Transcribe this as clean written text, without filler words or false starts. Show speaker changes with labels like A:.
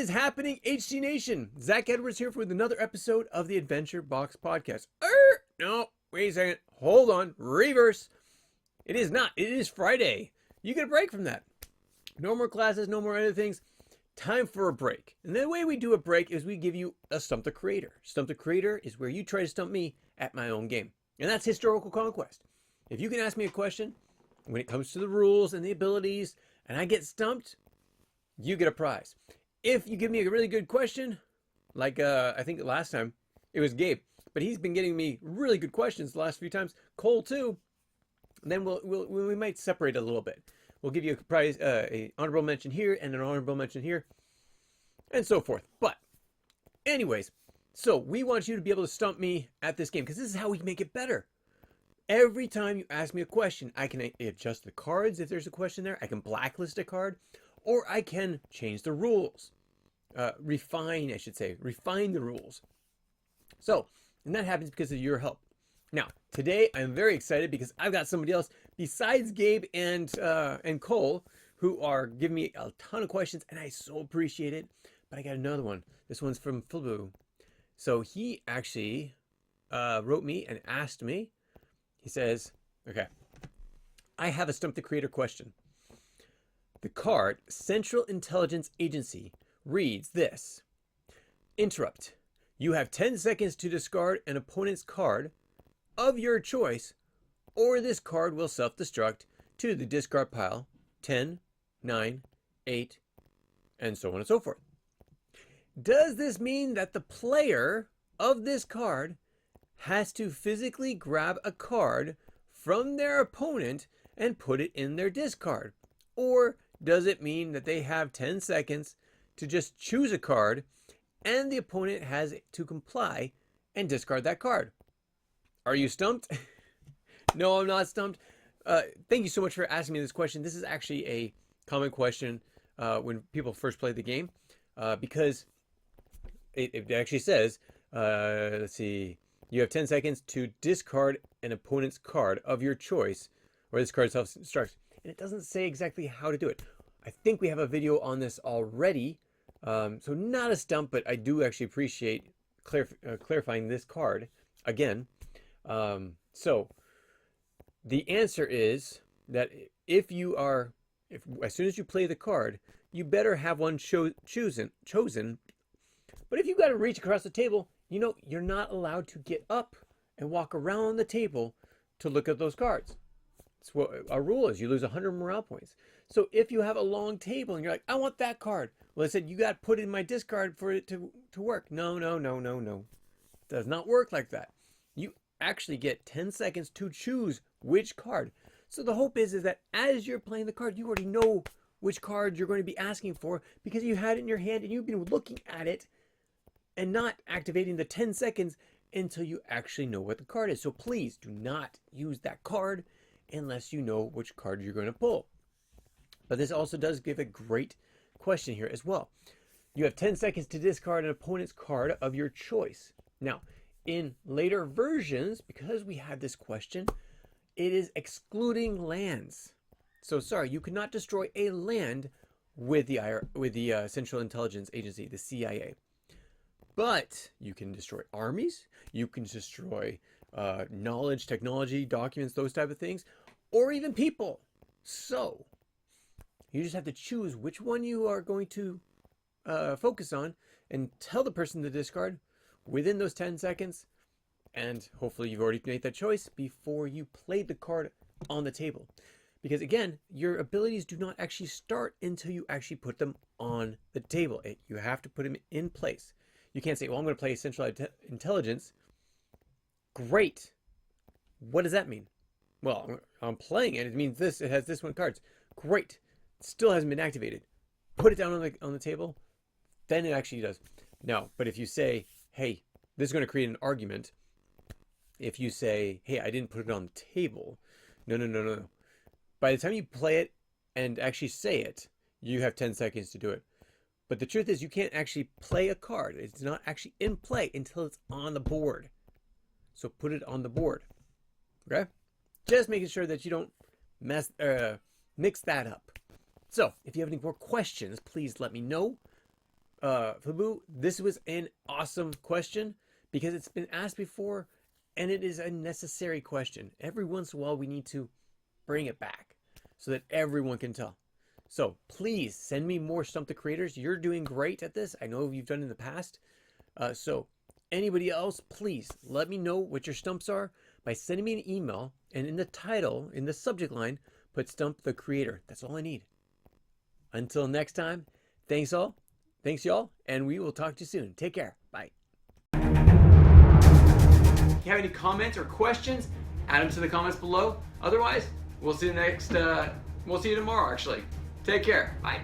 A: is happening, HC Nation? Zach Edwards here with another episode of the Adventure Box Podcast. No, wait a second. Hold on. Reverse. It is not. It is Friday. You get a break from that. No more classes, no more other things. Time for a break. And the way we do a break is we give you a Stump the Creator. Stump the Creator is where you try to stump me at my own game. And that's Historical Conquest. If you can ask me a question when it comes to the rules and the abilities, and I get stumped, you get a prize. If you give me a really good question, like I think last time it was Gabe, but he's been getting me really good questions the last few times. Cole too. Then we might separate a little bit. We'll give you a prize, a honorable mention here and an honorable mention here, and so forth. But anyways, so we want you to be able to stump me at this game because this is how we make it better. Every time you ask me a question, I can adjust the cards if there's a question there. I can blacklist a card. Or I can change the rules. Refine the rules. So, and that happens because of your help. Now, today I'm very excited because I've got somebody else besides Gabe and Cole who are giving me a ton of questions, and I so appreciate it. But I got another one. This one's from Fliboo. So he actually wrote me and asked me. He says, okay, I have a Stump the Creator question. The card, Central Intelligence Agency, reads this. Interrupt. You have 10 seconds to discard an opponent's card of your choice, or this card will self-destruct to the discard pile 10, 9, 8, and so on and so forth. Does this mean that the player of this card has to physically grab a card from their opponent and put it in their discard? Or does it mean that they have 10 seconds to just choose a card and the opponent has to comply and discard that card? Are you stumped? No, I'm not stumped. Thank you so much for asking me this question. This is actually a common question when people first play the game because it actually says, let's see, you have 10 seconds to discard an opponent's card of your choice or this card self-destructs. And it doesn't say exactly how to do it. I think we have a video on this already. So not a stump, but I do actually appreciate clarifying this card again. So the answer is that as soon as you play the card, you better have one chosen. But if you've got to reach across the table, you're not allowed to get up and walk around the table to look at those cards. It's what our rule is. You lose 100 morale points. So if you have a long table and you're like, I want that card. Well, I said, you got to put it in my discard for it to work. No. It does not work like that. You actually get 10 seconds to choose which card. So the hope is that as you're playing the card, you already know which card you're going to be asking for because you had it in your hand and you've been looking at it and not activating the 10 seconds until you actually know what the card is. So please do not use that card unless you know which card you're going to pull. But this also does give a great question here as well. You have 10 seconds to discard an opponent's card of your choice. Now, in later versions, because we had this question, it is excluding lands. So sorry, you cannot destroy a land with the Central Intelligence Agency, the CIA. But you can destroy armies, you can destroy knowledge, technology, documents, those type of things, or even people. So you just have to choose which one you are going to focus on and tell the person to discard within those 10 seconds. And hopefully you've already made that choice before you played the card on the table. Because again, your abilities do not actually start until you actually put them on the table. You have to put them in place. You can't say, well, I'm going to play Central Intelligence. Great. What does that mean? Well, I'm playing it. It means this. It has this one cards. Great. It still hasn't been activated. Put it down on the table. Then it actually does. No, but if you say, hey, this is going to create an argument. If you say, hey, I didn't put it on the table. No. By the time you play it and actually say it, you have 10 seconds to do it. But the truth is you can't actually play a card. It's not actually in play until it's on the board. So put it on the board. Okay? Just making sure that you don't mix that up. So if you have any more questions, please let me know. Fliboo, this was an awesome question because it's been asked before and it is a necessary question. Every once in a while, we need to bring it back so that everyone can tell. So please send me more Stump the Creators. You're doing great at this. I know you've done it in the past. So anybody else, please let me know what your stumps are by sending me an email, and in the title, in the subject line, put Stump the Creator. That's all I need. Until next time, thanks y'all, and we will talk to you soon. Take care. Bye. If you have any comments or questions, add them to the comments below. Otherwise, we'll see you tomorrow, actually. Take care. Bye.